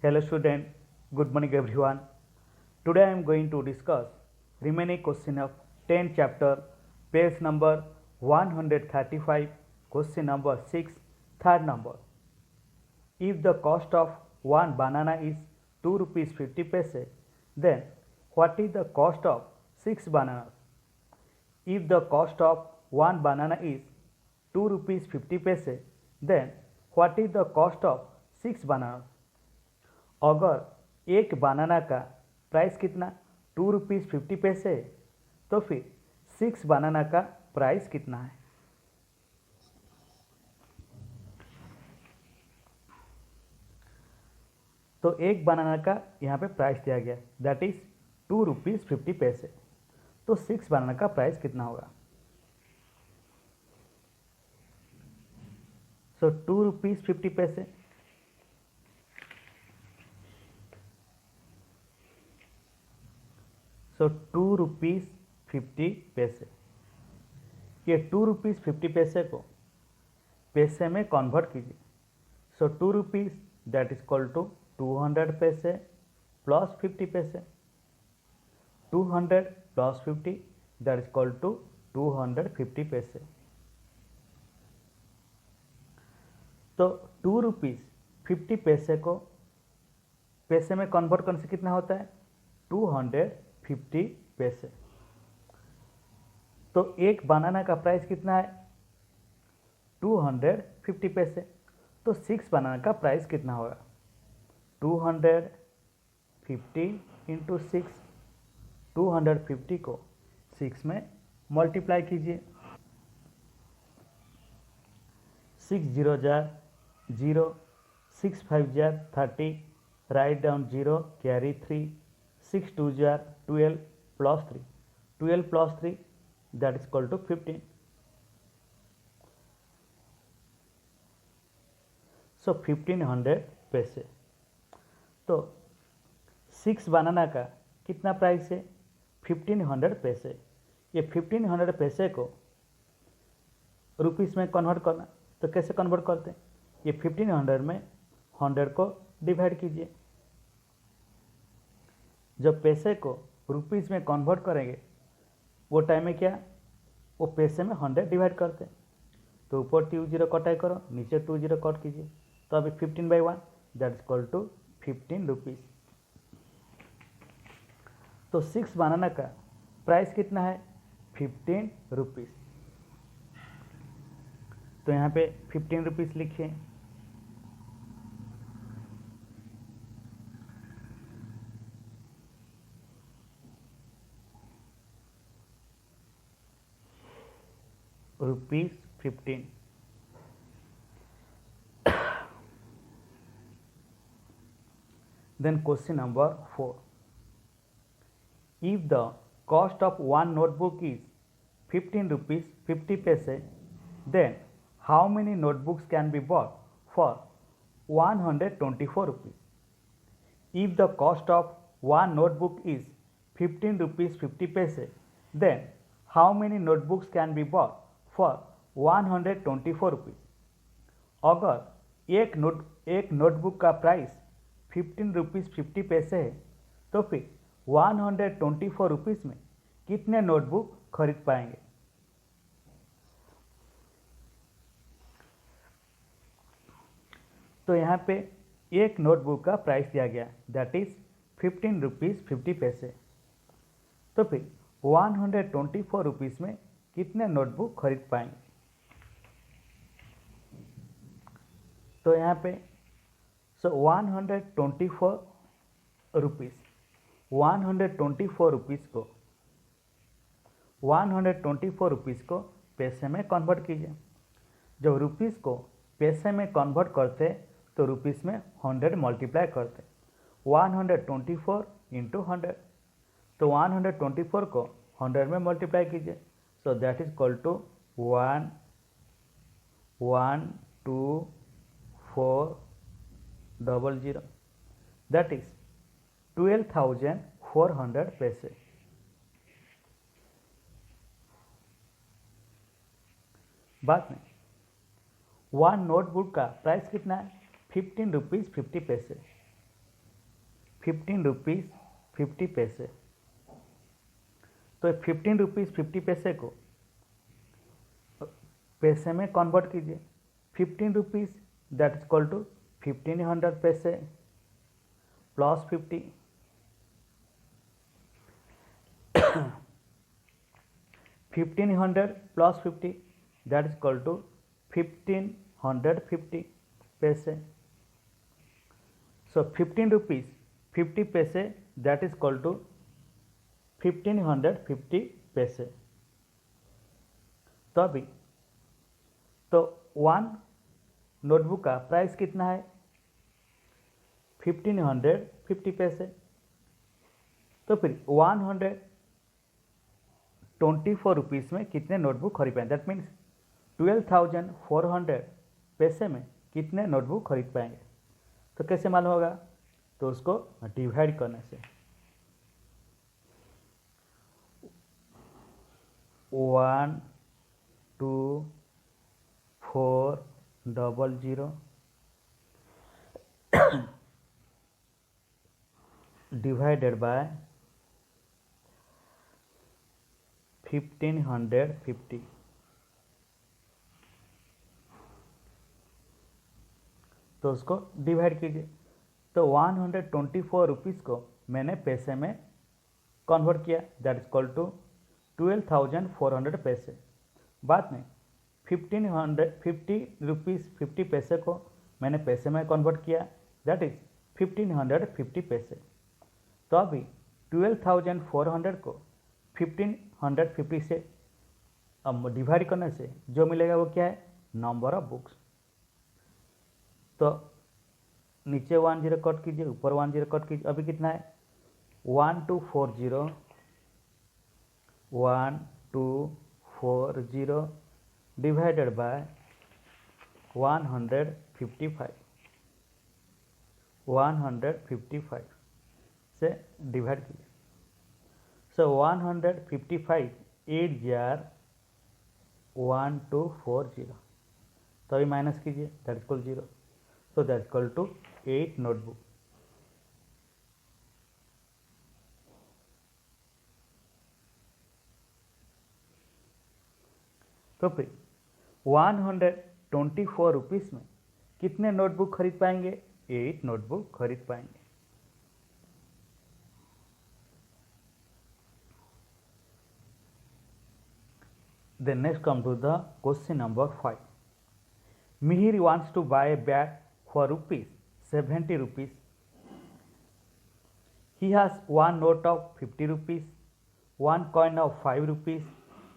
Hello student, good morning everyone. Today I am going to discuss remaining question of 10th chapter, page number 135, question number 6, third number. If the cost of one banana is 2 rupees 50 paise, then what is the cost of 6 bananas? If the cost of one banana is 2 rupees 50 paise, then what is the cost of 6 bananas? अगर एक बनाना का price कितना 2 rupees 50 पैसे है तो फिर 6 बनाना का price कितना है। तो एक बनाना का यहाँ पे प्राइस दिया गया दैट इज 2 रुपीज़ 50 पैसे। तो 6 बनाना का प्राइस कितना होगा। सो 2 रुपीज़ 50 पैसे सो 2 रुपीज़ 50 पैसे। ये 2 रुपीज़ 50 पैसे को पैसे में कन्वर्ट कीजिए। So 2 rupees that is equal to 200 पैसे प्लस 50 पैसे। 200 plus 50 that is equal to 250 पैसे। तो 2 रुपीज़ 50 पैसे को पैसे में कन्वर्ट करने से कितना होता है 250 पैसे। तो एक बनाना का प्राइस कितना है 250 पैसे। तो 6 बनाना का प्राइस कितना होगा 250 इंटू 6। 250 को 6 में मल्टीप्लाई कीजिए। 6 0 जार 0, 6 5 जार 30, राइट डाउन 0 कैरी 3, 6 2 जार 12 plus 3, 12 plus 3 that is equal to 15। So 1500 पैसे। तो 6 बनाना का कितना प्राइस है 1500 पैसे। ये 1500 पैसे को रुपीस में कन्वर्ट करना तो कैसे कन्वर्ट करते हैं। ये 1500 में 100 को डिवाइड कीजिए। जब पैसे को रुपीस में कन्वर्ट करेंगे वो टाइम में क्या वो पैसे में 100 डिवाइड करते हैं। तो ऊपर 2 0 कटाई करो नीचे 2 0 कट कीजिए। तो अभी 15/1 that is equal to 15 rupees. तो 6 बनाना का प्राइस कितना है 15 रुपीज़। तो यहाँ पे 15 रुपीज़ लिखिए। ₹15। Then question number 4. If the cost of one notebook is 15 rupees 50 paise, then how many notebooks can be bought for 124 rupees? If the cost of one notebook is 15 rupees 50 paise, then how many notebooks can be bought for 124 rupees? अगर एक notebook का price 15 rupees 50 पैसे है तो फिर 124 rupees में कितने notebook खरीद पाएंगे। तो यहाँ पे एक नोटबुक का प्राइस दिया गया दैट इज 15 रुपीज़ 50 पैसे। तो फिर 124 रुपीज़ में कितने नोटबुक खरीद पाएंगे। तो यहाँ पे 124 रुपीज़ 124 रुपीज़ को पैसे में कन्वर्ट कीजिए। जब रुपीज़ को पैसे में कन्वर्ट करते तो रुपीज़ में 100 मल्टीप्लाई करते 124 इंटू 100। तो 124 को 100 में मल्टीप्लाई कीजिए। So that is equal to 1 1 2 4 0 0 that is 12,400 पैसे। बाद में वन नोटबुक का प्राइस कितना है 15 रुपीज़ 50 पैसे। 15 रुपीज़ 50 पैसे। तो 15 रुपीज़ 50 पैसे को पैसे में कन्वर्ट कीजिए। 15 rupees that is equal to 1500 पैसे plus 50, 1500 plus 50 that is equal to 1550 पैसे। सो 15 रुपीज़ 50 पैसे दैट इज इक्वल टू 1550 पैसे। तो अभी तो वन नोटबुक का प्राइस कितना है 1550 पैसे। तो फिर 124 रुपीज़ में कितने नोटबुक खरीद पाएंगे, दैट मीन्स 12,400 पैसे में कितने नोटबुक खरीद पाएंगे। तो कैसे मालूम होगा, तो उसको डिवाइड करने से 12400 divided by 1550। तो उसको डिवाइड कीजिए। तो 124 रुपीज़ को मैंने पैसे में कन्वर्ट किया, दैट इज इक्वल टू 12,400 पैसे। बाद में 1550 रुपीज़ 50 पैसे को मैंने पैसे में कन्वर्ट किया, दैट इज 1550 पैसे। तो अभी 12,400 को 1550 से अब डिवाइड करने से जो मिलेगा वो क्या है, नंबर ऑफ बुक्स। तो नीचे 10 कट कीजिए, ऊपर 10 कट कीजिए। अभी कितना है 1240 1240 डिवाइडेड बाय 155 से डिवाइड कीजिए। सो 155 8 जार 1240। तो अभी माइनस कीजिए, that equal 0। So that equal to 8 notebook. तो फिर 124 रुपीज़ में कितने नोटबुक खरीद पाएंगे, 8 नोटबुक खरीद पाएंगे। Then next come to the question number 5. Mihir wants to buy a bag for rupees 70 rupees. He has one note of 50 rupees, one coin of 5 rupees,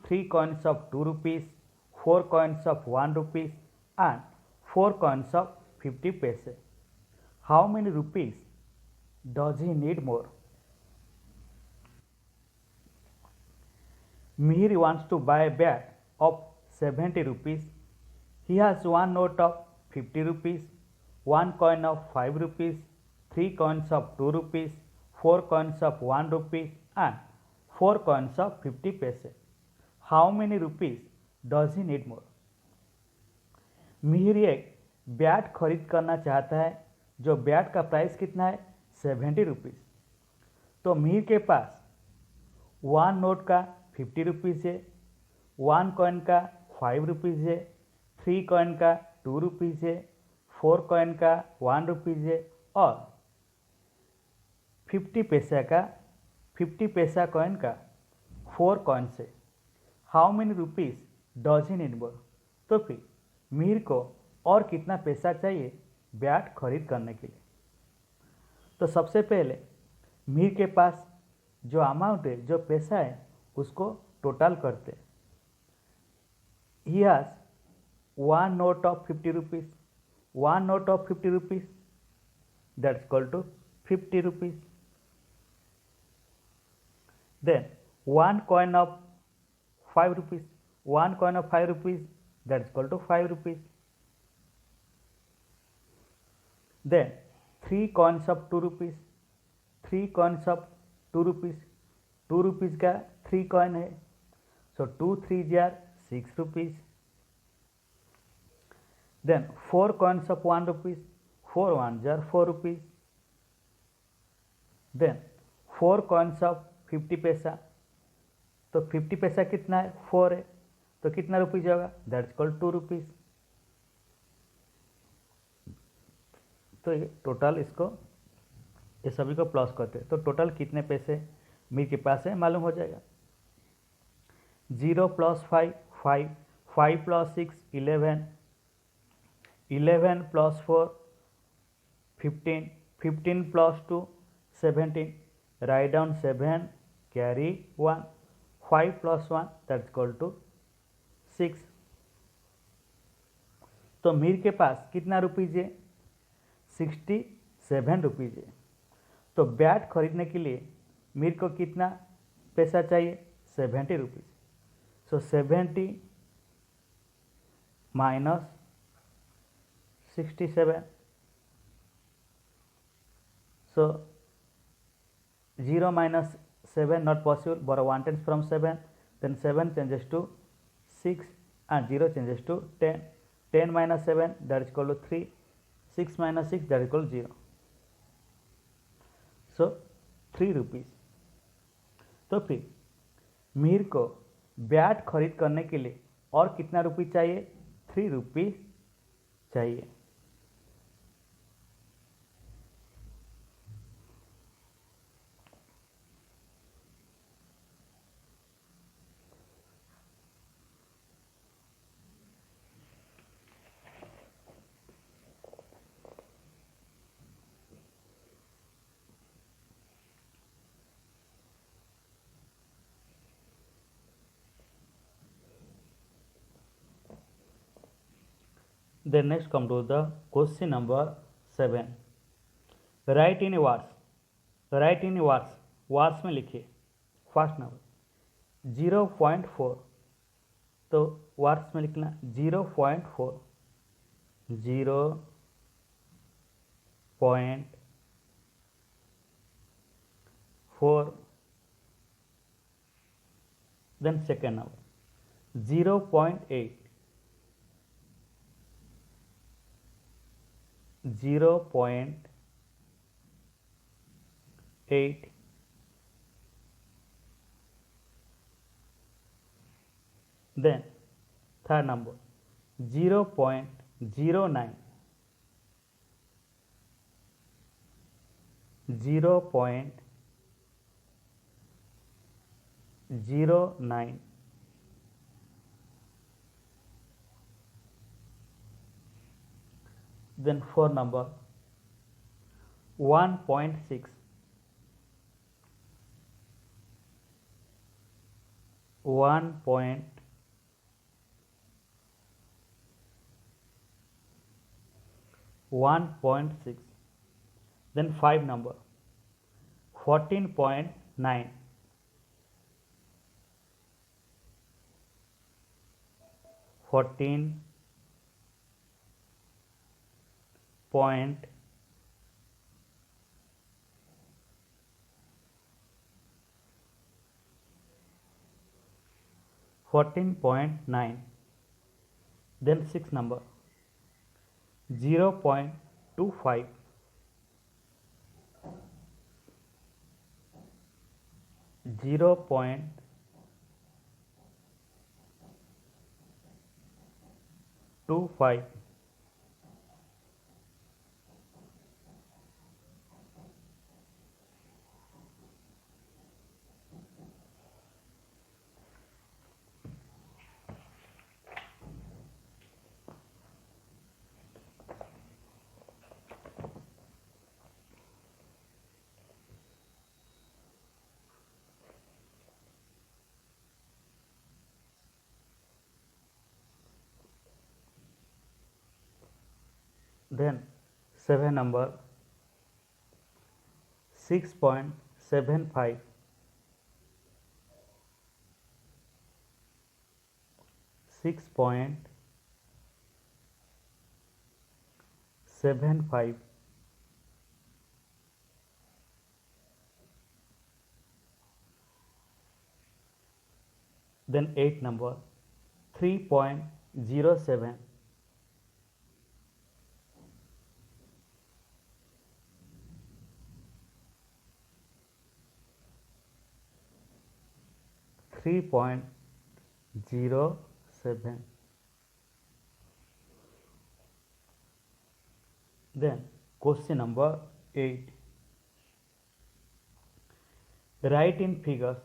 3 coins of 2 rupees, 4 coins of 1 rupees and 4 coins of 50 paise. How many rupees does he need more? Mihir wants to buy a bag of 70 rupees. He has one note of 50 rupees, one coin of 5 rupees, 3 coins of 2 rupees, 4 coins of 1 rupees and 4 coins of 50 paise. How many rupees does he need more? Mihir एक bat खरीद करना चाहता है, जो bat का price कितना है 70 rupees. तो मिहिर के पास वन नोट का 50 रुपीज़ है, वन कॉइन का 5 रुपीज़ है, 3 कॉइन का 2 रुपीज़ है, 4 कॉइन का 1 रुपीज़ है और 50 पैसा का 50 पैसा कॉइन का 4 कॉइन्स है। How many rupees does he need more? तो फिर मिहिर को और कितना पैसा चाहिए बैट खरीद करने के लिए? तो सबसे पहले मिहिर के पास जो अमाउंट है, जो पैसा है, उसको टोटल करते। He has one note of 50 rupees, one note of 50 rupees that's equal to 50 rupees. Then one coin of 5 rupees, one coin of 5 rupees that's equal to 5 rupees. Then 3 coins of 2 rupees, 3 coins of 2 rupees, 2 rupees का 3 coin है, so 2 3 जार 6 rupees. Then 4 coins of 1 rupees, 4 1 जार 4 rupees. Then 4 coins of 50 पैसा, तो 50 पैसा कितना है 4 है, तो कितना रुपीज होगा दैट इज कॉल्ड 2 रुपीज। तो ये टोटल इसको ये सभी को प्लस करते हैं तो टोटल कितने पैसे मीर के पास है मालूम हो जाएगा। 0 + 5 5, 5 + 6 11, 11 + 4 15, 15 + 2 17, write down 7 carry 1, 5 + 1 that is equal to 6। तो मीर के पास कितना रुपीज है 67 रुपीज है। तो बैट खरीदने के लिए मीर को कितना पैसा चाहिए 70 rupees. So 70 minus 67, so 0 minus 7 not possible, borrow 1 tens from 7, then 7 changes to 6 and 0 changes to 10, 10 minus 7 that is equal to 3, 6 minus 6 that is equal to 0, so 3 rupees। तो फिर मीर को बैट खरीद करने के लिए और कितना रुपीज चाहिए 3 रुपीज चाहिए। Then next come to the question number 7, write in words, write in words, words में लिखिए। फर्स्ट नंबर 0.4, तो वर्ड्स में लिखना 0.4, 0.4, then second number 0.8, 0.8, then third number 0.09, 0.09, then fourth number 1.6, 1.6, then 5 number 14.9, 14.9, then 6 number 0.25, 0.25, then 7 number 6.75, 6.75, then 8 number 3.07, 3.07. Then question number 8. Write in figures.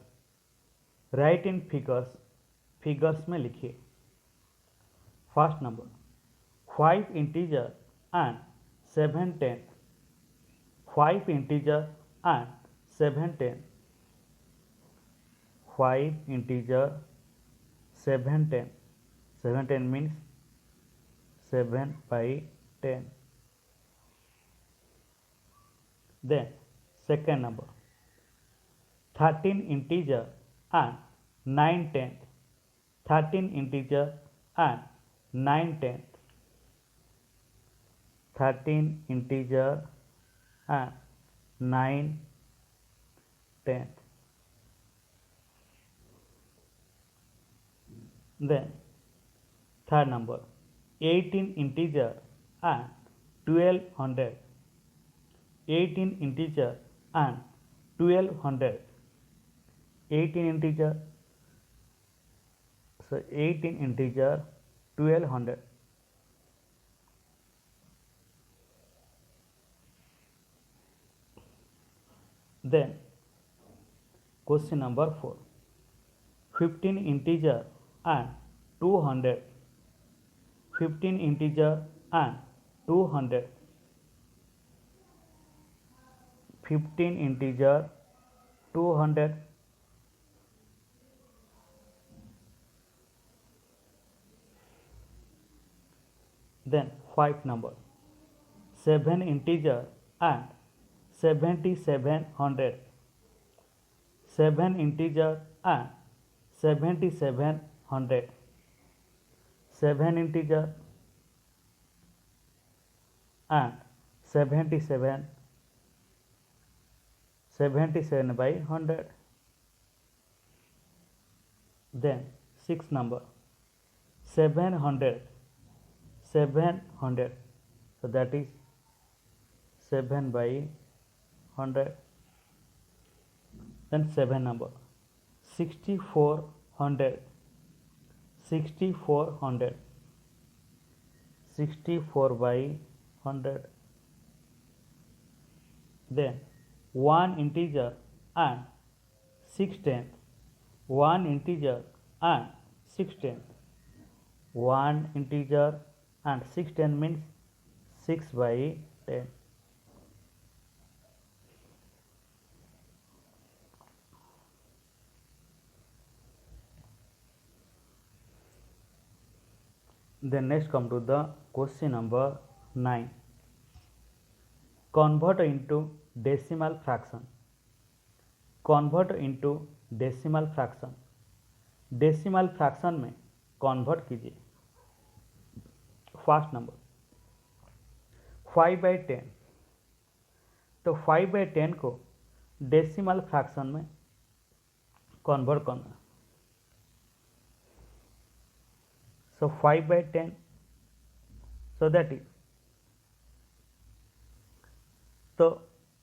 Write in figures. Figures में लिखिए. First number 5 integer and 7 tenth. 5 integer and 7 tenth. 5 integer 7 tenth. 7 tenth means 7/10. Then second number 13 integer and 9 tenth. 13 integer and 9 tenth. 13 integer and 9 tenth. Then third number 18 integer and 1200. 18 integer and 1200. 18 integer, so 18 integer 1200. Then question number 4. 15 integer and 200. 15 integer and 200. 15 integer 200. Then 5 number 7 integer and 7700. 7 integer and 7700. 7 integer and 77 by 100. Then 6 number 700. 700, so that is 7 by 100. Then 7 number 6400. 6400. 64 by 100. Then 1 integer and 6 tenth. 1 integer and 6 tenth. 1 integer and 6 tenth means 6 by 10. Then next come to the question number 9. Convert into decimal fraction. Convert into decimal fraction. Decimal fraction में convert कीजिए. First number 5/10. तो 5/10 को decimal fraction में convert करना. सो 5/10, सो that is, तो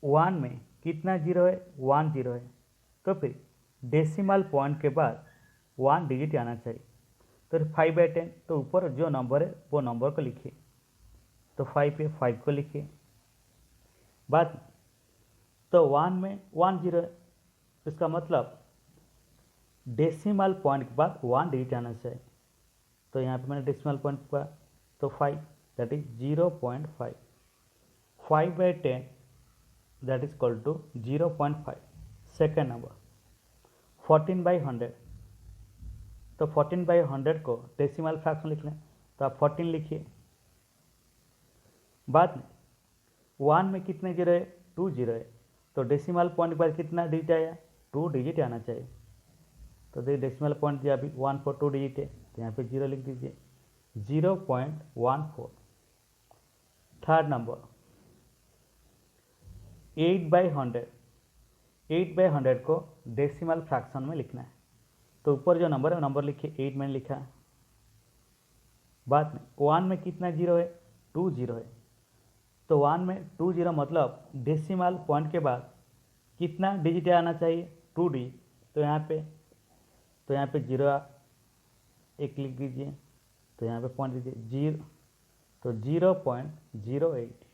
1 में कितना zero है? 1 जीरो है. तो फिर डेसिमल पॉइंट के बाद 1 डिजिट आना चाहिए. तो 5/10, तो ऊपर जो नंबर है वो नंबर को लिखिए. तो 5 पे 5 को लिखिए. बाद तो 1 में 1 जीरो है, इसका मतलब डेसिमल पॉइंट के बाद 1 डिजिट आना चाहिए. तो यहाँ पे मैंने डेसिमल पॉइंट का, तो 5, that is 0.5. 5/10 that is equal to 0.5. Second number 14/100. तो 14/100 को डेसिमल फ्रैक्शन लिख लें, तो आप 14 लिखिए. बाद में 1 में कितने जीरो है? 2 जीरो है. तो डेसिमल पॉइंट पर कितना डिजिट आया? 2 डिजिट आना चाहिए. तो देखिए डेसिमल पॉइंट दिया अभी 1 4 2 डिजिट है, तो यहाँ पे 0 लिख दीजिए. 0.14. Third number 8/100. 8/100 को डेसिमल फ्रैक्शन में लिखना है. तो ऊपर जो नंबर है वो नंबर लिखिए. 8 मैंने लिखा है. बाद में 1 में कितना जीरो है? 2 जीरो है. तो 1 में 2 जीरो मतलब डेसिमल पॉइंट के बाद कितना डिजिट आना चाहिए? 2 डिजिट. तो यहाँ पे तो यहाँ पे 0 एक लिख दीजिए, तो यहाँ पे पॉइंट दीजिए 0, तो 0.08